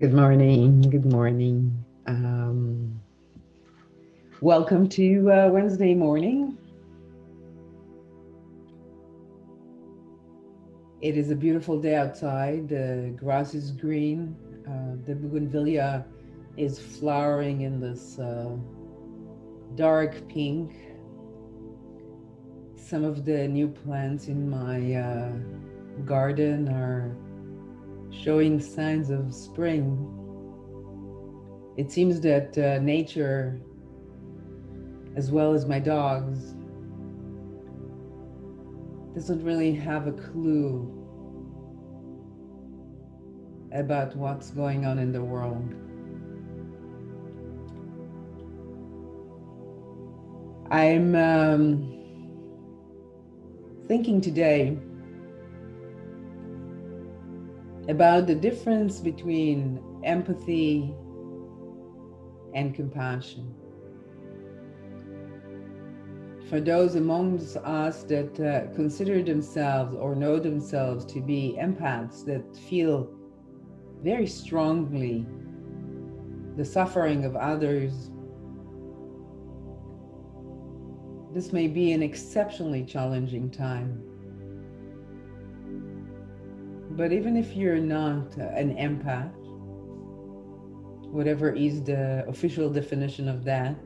Good morning. Good morning. Welcome to Wednesday morning. It is a beautiful day outside. The grass is green. The bougainvillea is flowering in this dark pink. Some of the new plants in my garden are showing signs of spring. It seems that nature, as well as my dogs, doesn't really have a clue about what's going on in the world. I'm thinking today about the difference between empathy and compassion. For those amongst us that consider themselves or know themselves to be empaths that feel very strongly the suffering of others, this may be an exceptionally challenging time. But even if you're not an empath, whatever is the official definition of that,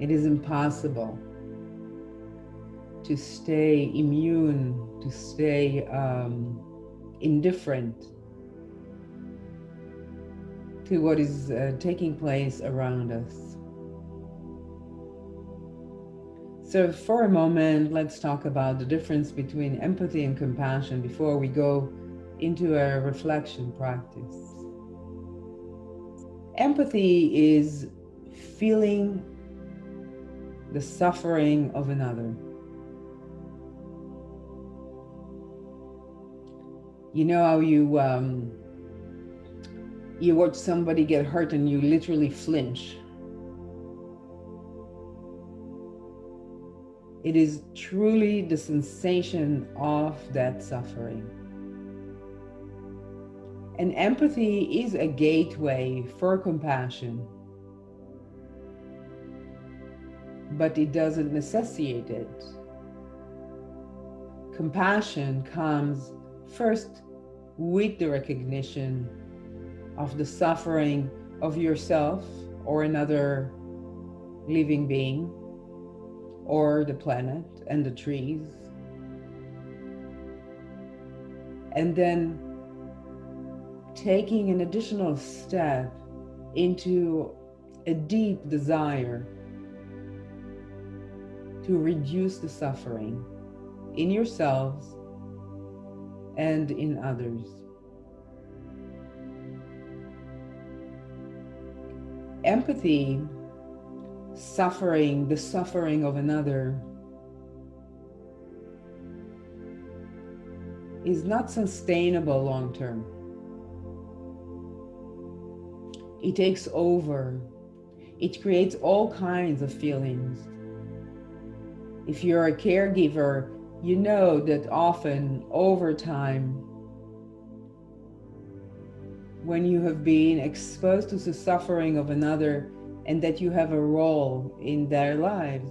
it is impossible to stay immune, to stay indifferent to what is taking place around us. So for a moment, let's talk about the difference between empathy and compassion before we go into a reflection practice. Empathy is feeling the suffering of another. You know how you watch somebody get hurt and you literally flinch. It is truly the sensation of that suffering. And empathy is a gateway for compassion, but it doesn't necessitate it. Compassion comes first with the recognition of the suffering of yourself or another living being, or the planet and the trees. And then taking an additional step into a deep desire to reduce the suffering in yourselves and in others. Empathy, the suffering of another, is not sustainable long term. It takes over. It creates all kinds of feelings. If you're a caregiver, you know that often over time, when you have been exposed to the suffering of another and that you have a role in their lives,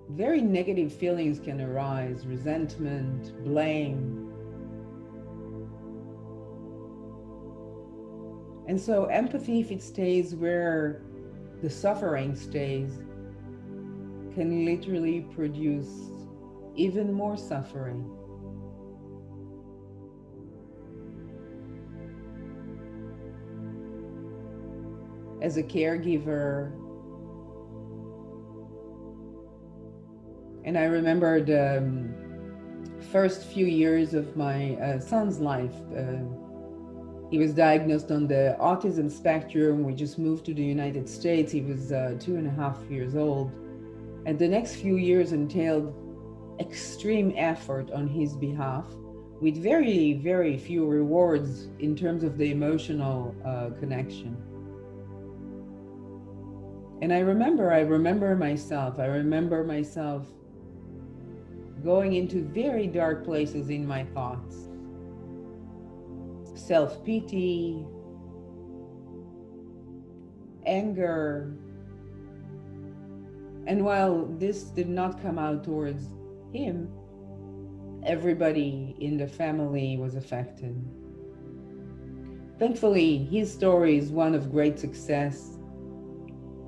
very negative feelings can arise: resentment, blame. And so empathy, if it stays where the suffering stays, can literally produce even more suffering. As a caregiver, and I remember the first few years of my son's life. He was diagnosed on the autism spectrum. We just moved to the United States. He was 2.5 years old. And the next few years entailed extreme effort on his behalf, with very, very few rewards in terms of the emotional connection. And I remember myself going into very dark places in my thoughts, self-pity, anger. And while this did not come out towards him, everybody in the family was affected. Thankfully, his story is one of great success.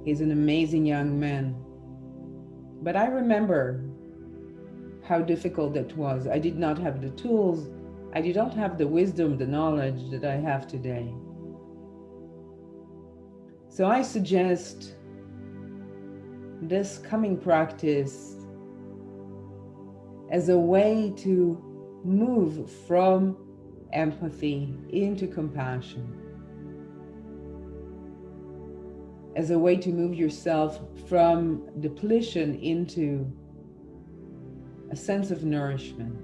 He's an amazing young man. But I remember how difficult that was. I did not have the tools. I did not have the wisdom, the knowledge that I have today. So I suggest this coming practice as a way to move from empathy into compassion, as a way to move yourself from depletion into a sense of nourishment.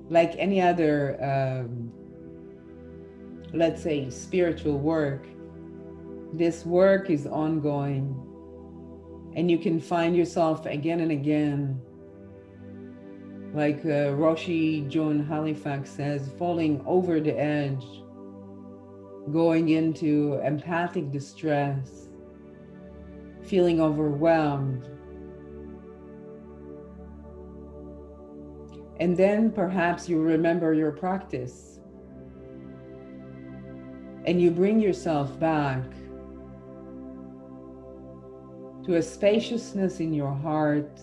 Like any other, let's say, spiritual work, this work is ongoing, and you can find yourself again and again, like Roshi Joan Halifax says, falling over the edge, going into empathic distress, feeling overwhelmed. And then perhaps you remember your practice and you bring yourself back to a spaciousness in your heart,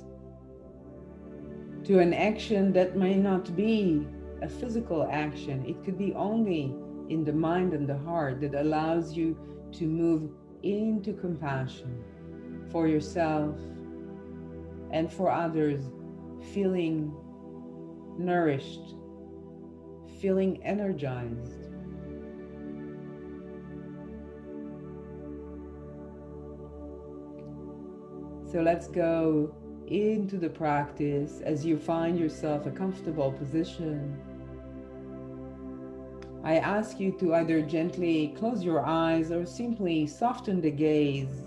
to an action that may not be a physical action. It could be only in the mind and the heart that allows you to move into compassion for yourself and for others, feeling nourished, feeling energized. So let's go into the practice as you find yourself a comfortable position. I ask you to either gently close your eyes or simply soften the gaze.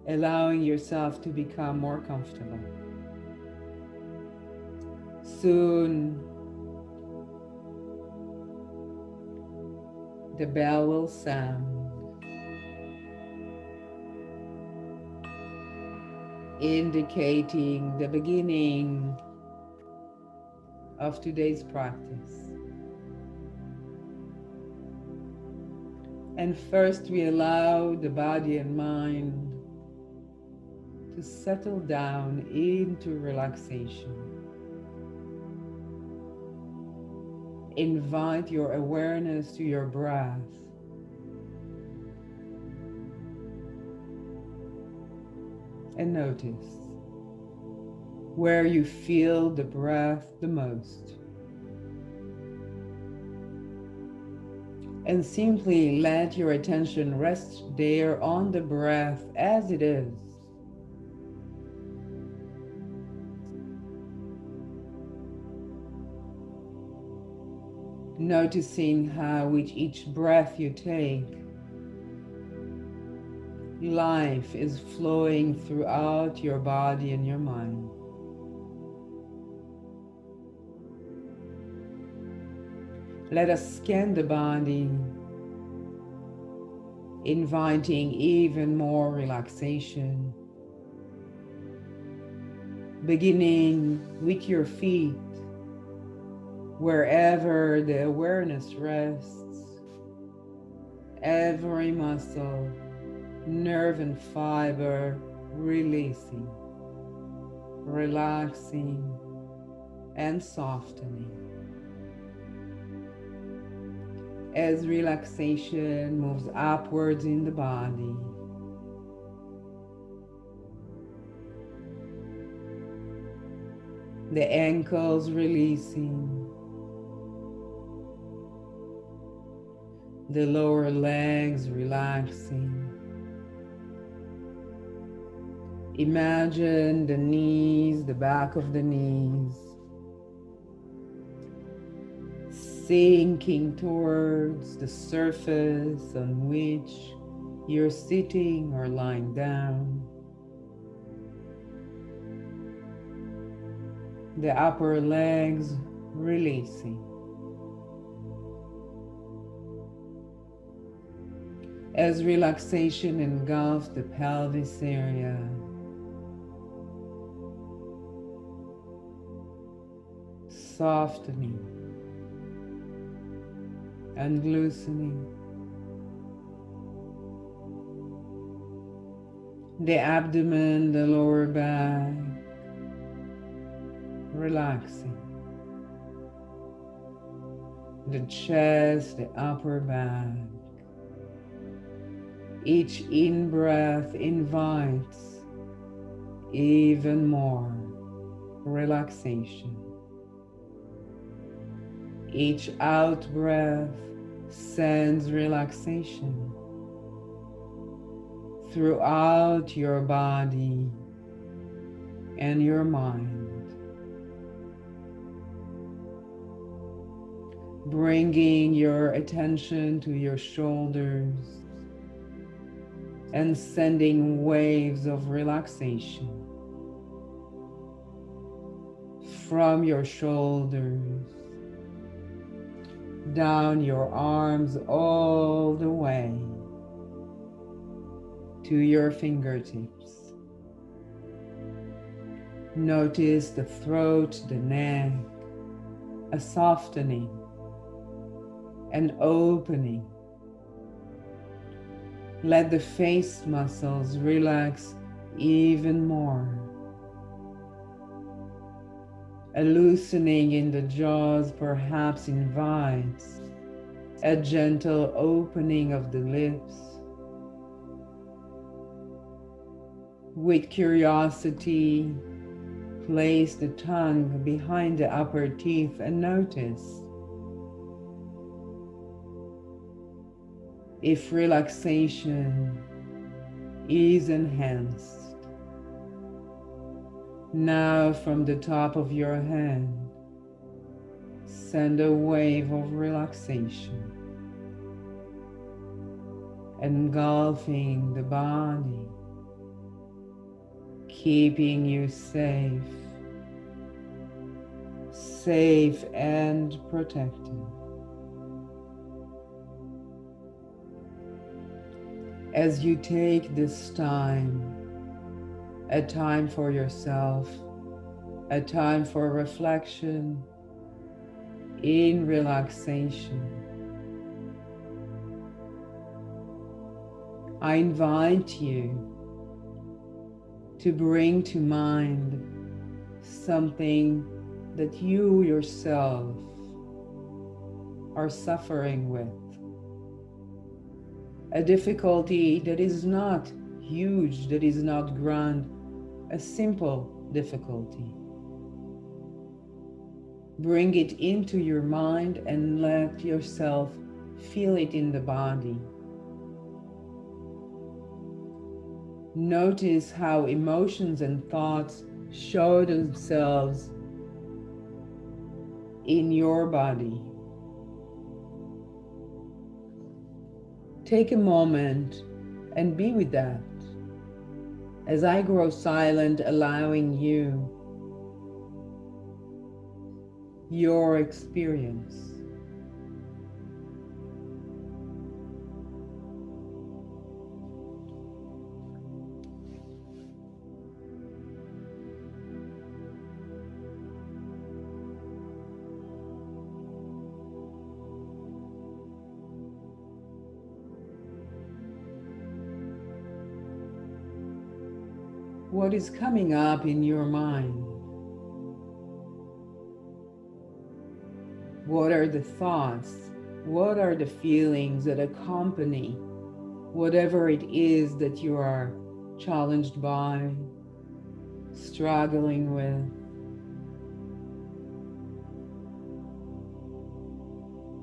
Allowing yourself to become more comfortable. Soon, the bell will sound, indicating the beginning of today's practice. And first, we allow the body and mind to settle down into relaxation. Invite your awareness to your breath. And notice where you feel the breath the most. And simply let your attention rest there on the breath as it is. Noticing how with each breath you take, life is flowing throughout your body and your mind. Let us scan the body, inviting even more relaxation, beginning with your feet. Wherever the awareness rests, every muscle, nerve and fiber releasing, relaxing, and softening. As relaxation moves upwards in the body, the ankles releasing, the lower legs relaxing. Imagine the knees, the back of the knees, sinking towards the surface on which you're sitting or lying down. The upper legs releasing. As relaxation engulfs the pelvis area, softening and loosening. The abdomen, the lower back, relaxing. The chest, the upper back. Each in-breath invites even more relaxation. Each out-breath sends relaxation throughout your body and your mind, bringing your attention to your shoulders and sending waves of relaxation from your shoulders down your arms all the way to your fingertips. Notice the throat, the neck, a softening, an opening. Let the face muscles relax even more. A loosening in the jaws perhaps invites a gentle opening of the lips. With curiosity, place the tongue behind the upper teeth and notice if relaxation is enhanced. Now from the top of your head, send a wave of relaxation, engulfing the body, keeping you safe and protected. As you take this time, a time for yourself, a time for reflection in relaxation, I invite you to bring to mind something that you yourself are suffering with. A difficulty that is not huge, that is not grand, a simple difficulty. Bring it into your mind and let yourself feel it in the body. Notice how emotions and thoughts show themselves in your body. Take a moment and be with that. As I grow silent, allowing you your experience. What is coming up in your mind? What are the thoughts? What are the feelings that accompany whatever it is that you are challenged by, struggling with?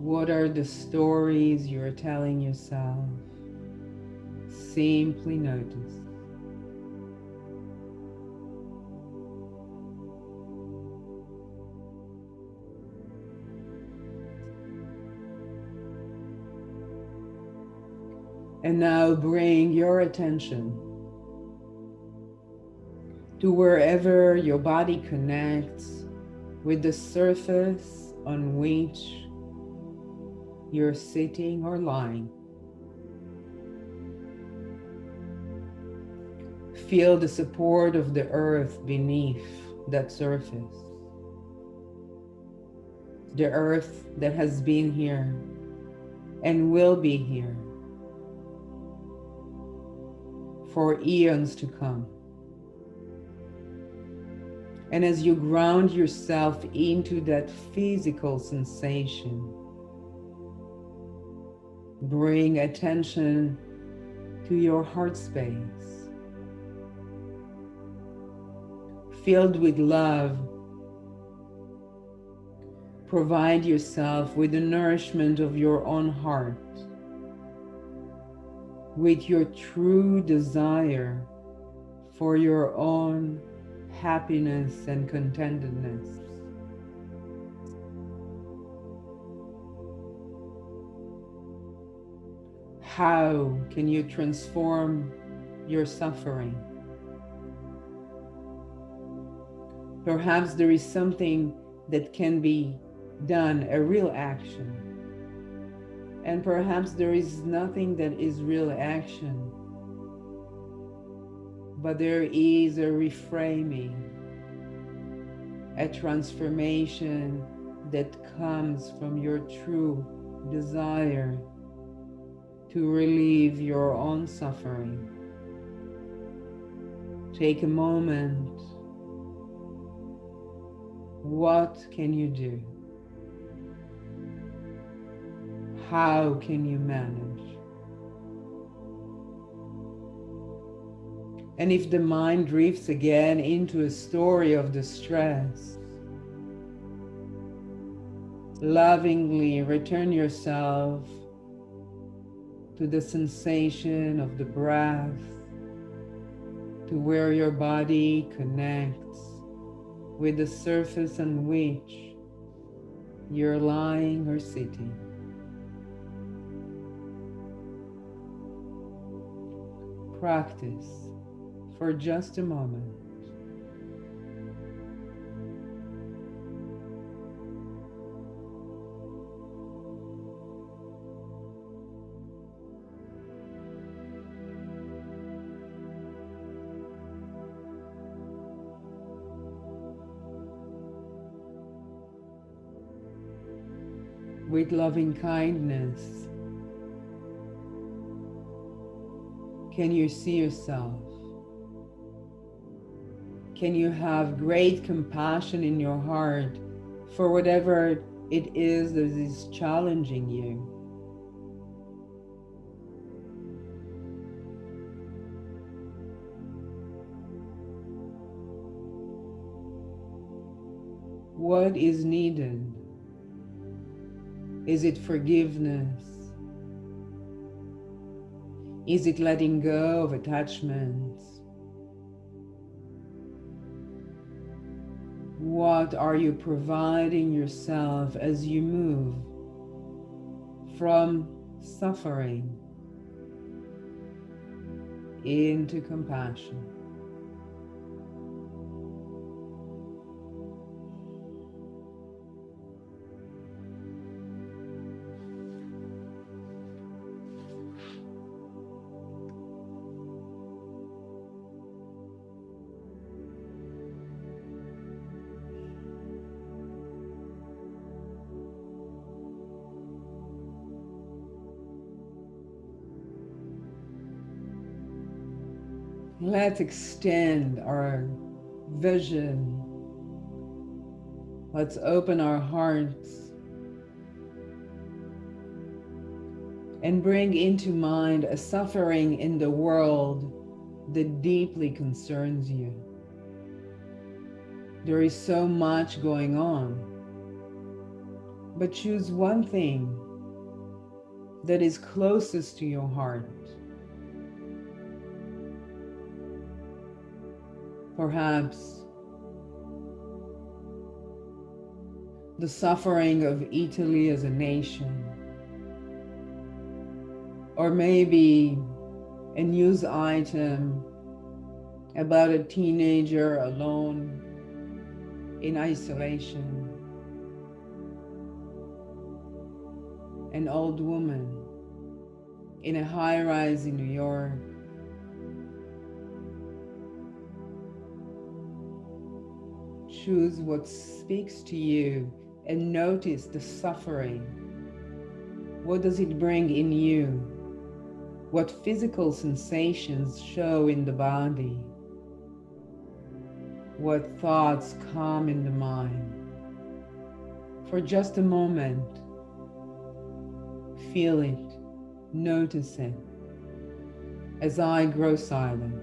What are the stories you're telling yourself? Simply notice. And now bring your attention to wherever your body connects with the surface on which you're sitting or lying. Feel the support of the earth beneath that surface. The earth that has been here and will be here for eons to come. And as you ground yourself into that physical sensation, bring attention to your heart space, filled with love. Provide yourself with the nourishment of your own heart, with your true desire for your own happiness and contentedness. How can you transform your suffering? Perhaps there is something that can be done, a real action. And perhaps there is nothing that is real action, but there is a reframing, a transformation that comes from your true desire to relieve your own suffering. Take a moment. What can you do? How can you manage? And if the mind drifts again into a story of distress, lovingly return yourself to the sensation of the breath, to where your body connects with the surface on which you're lying or sitting. Practice for just a moment. With loving kindness, can you see yourself? Can you have great compassion in your heart for whatever it is that is challenging you? What is needed? Is it forgiveness? Is it letting go of attachments? What are you providing yourself as you move from suffering into compassion? Let's extend our vision. Let's open our hearts and bring into mind a suffering in the world that deeply concerns you. There is so much going on, but choose one thing that is closest to your heart. Perhaps the suffering of Italy as a nation, or maybe a news item about a teenager alone in isolation, an old woman in a high-rise in New York. Choose what speaks to you and notice the suffering. What does it bring in you? What physical sensations show in the body? What thoughts come in the mind? For just a moment, feel it, notice it, as I grow silent.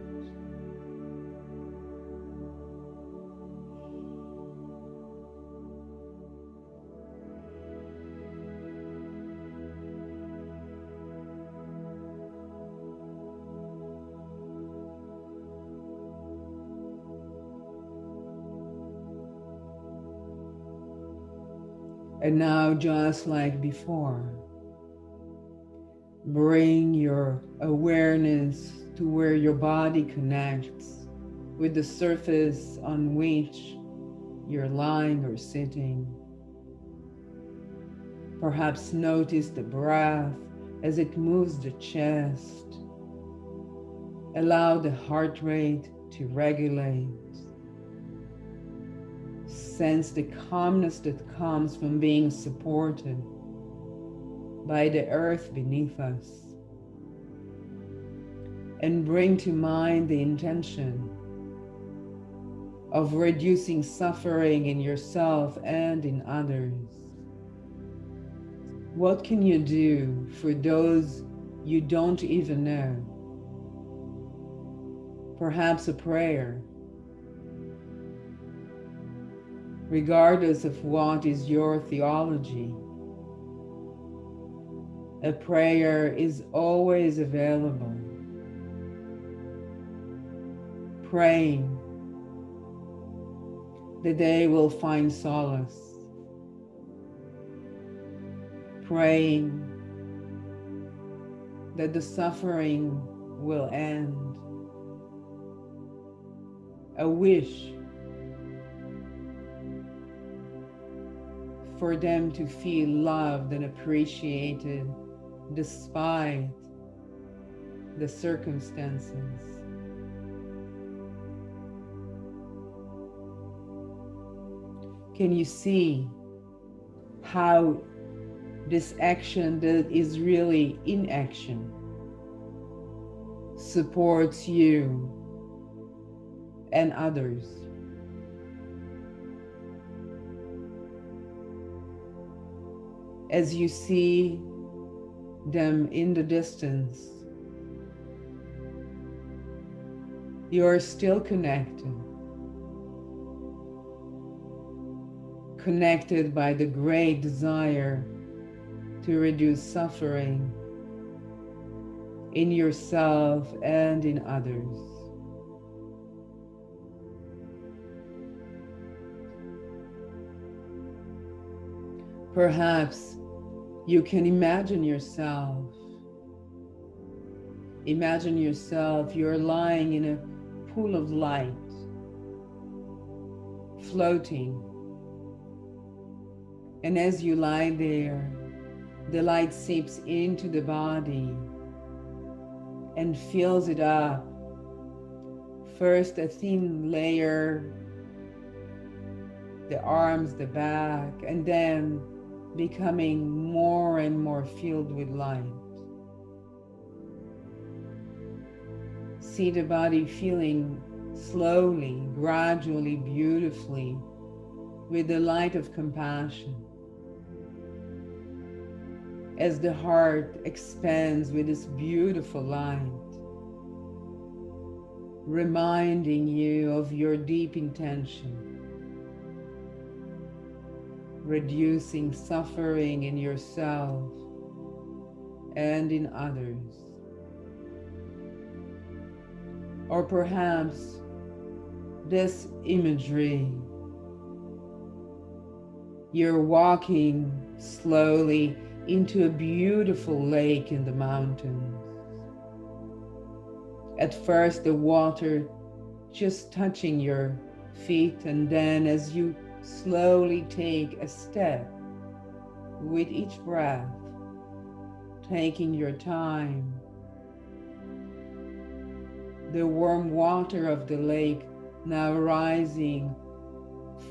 And now, just like before, bring your awareness to where your body connects with the surface on which you're lying or sitting. Perhaps notice the breath as it moves the chest. Allow the heart rate to regulate. Sense the calmness that comes from being supported by the earth beneath us. And bring to mind the intention of reducing suffering in yourself and in others. What can you do for those you don't even know? Perhaps a prayer. Regardless of what is your theology, a prayer is always available. Praying that they will find solace. Praying that the suffering will end. A wish for them to feel loved and appreciated despite the circumstances. Can you see how this action that is really inaction supports you and others? As you see them in the distance, you are still connected. Connected by the great desire to reduce suffering in yourself and in others. Perhaps you can imagine yourself, you're lying in a pool of light, floating. And as you lie there, the light seeps into the body and fills it up. First a thin layer, the arms, the back, and then becoming more and more filled with light. See the body filling slowly, gradually, beautifully with the light of compassion. As the heart expands with this beautiful light, reminding you of your deep intention, reducing suffering in yourself and in others. Or perhaps this imagery, you're walking slowly into a beautiful lake in the mountains. At first, the water just touching your feet, and then as you slowly take a step with each breath, taking your time, the warm water of the lake now rising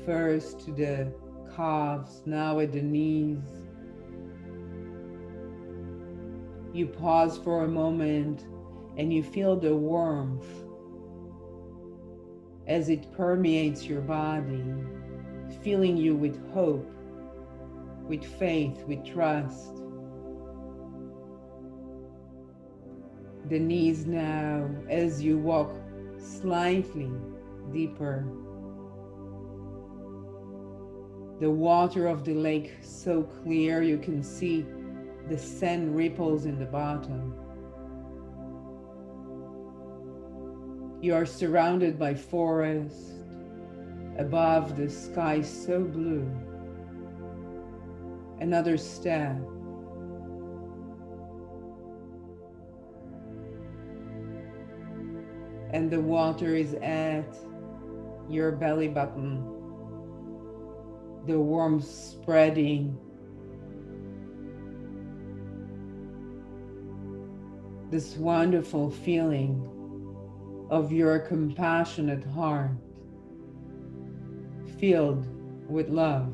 first to the calves, now at the knees. You pause for a moment and you feel the warmth as it permeates your body, filling you with hope, with faith, with trust. The knees now, as you walk slightly deeper. The water of the lake so clear you can see the sand ripples in the bottom. You are surrounded by forest, above the sky so blue. Another step. And the water is at your belly button. The warmth spreading. This wonderful feeling of your compassionate heart, filled with love,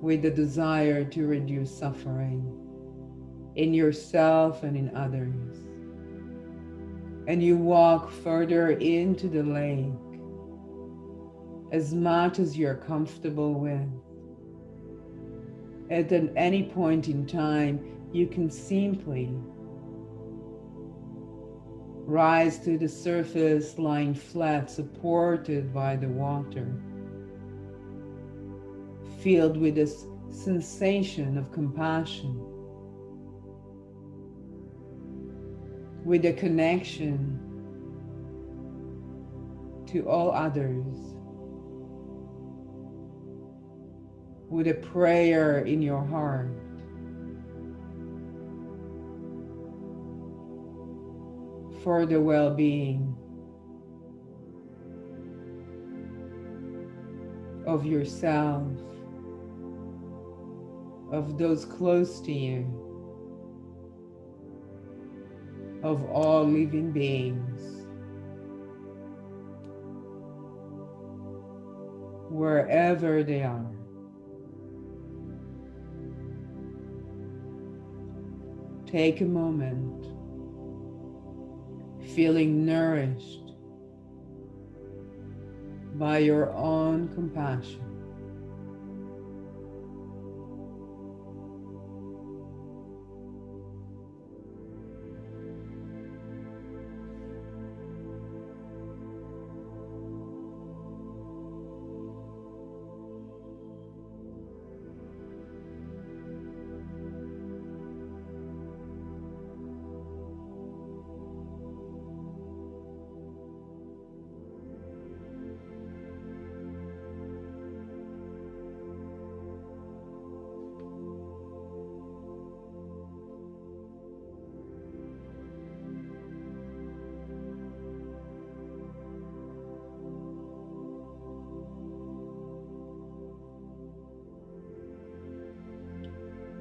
with the desire to reduce suffering in yourself and in others. And you walk further into the lake as much as you're comfortable with. At any point in time, you can simply rise to the surface, lying flat, supported by the water, filled with this sensation of compassion, with a connection to all others, with a prayer in your heart. For the well-being of yourself, of those close to you, of all living beings, wherever they are. Take a moment, feeling nourished by your own compassion.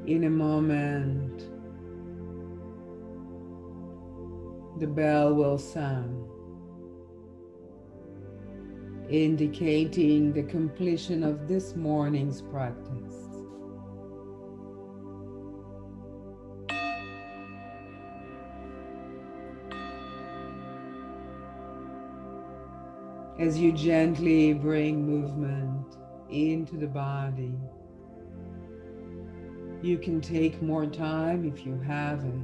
In a moment, the bell will sound, indicating the completion of this morning's practice. As you gently bring movement into the body, you can take more time if you have it,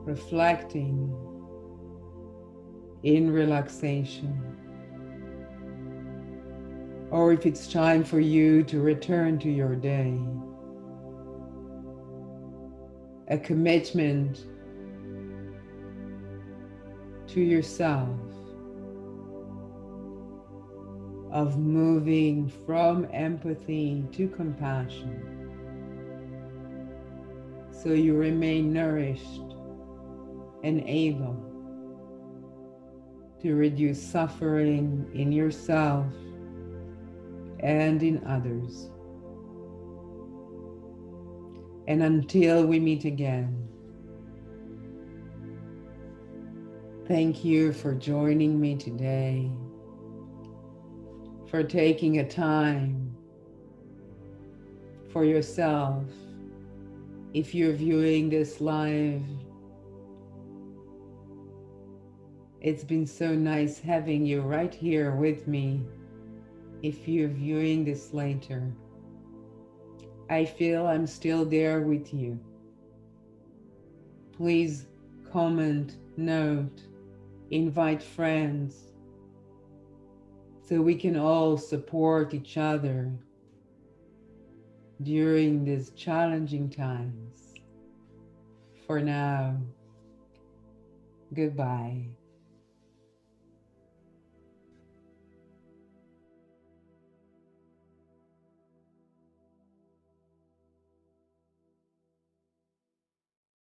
reflecting in relaxation. Or if it's time for you to return to your day, a commitment to yourself of moving from empathy to compassion, so you remain nourished and able to reduce suffering in yourself and in others. And until we meet again, thank you for joining me today, for taking a time for yourself. If you're viewing this live, it's been so nice having you right here with me. If you're viewing this later, I feel I'm still there with you. Please comment, note, invite friends, so we can all support each other during these challenging times. For now, goodbye.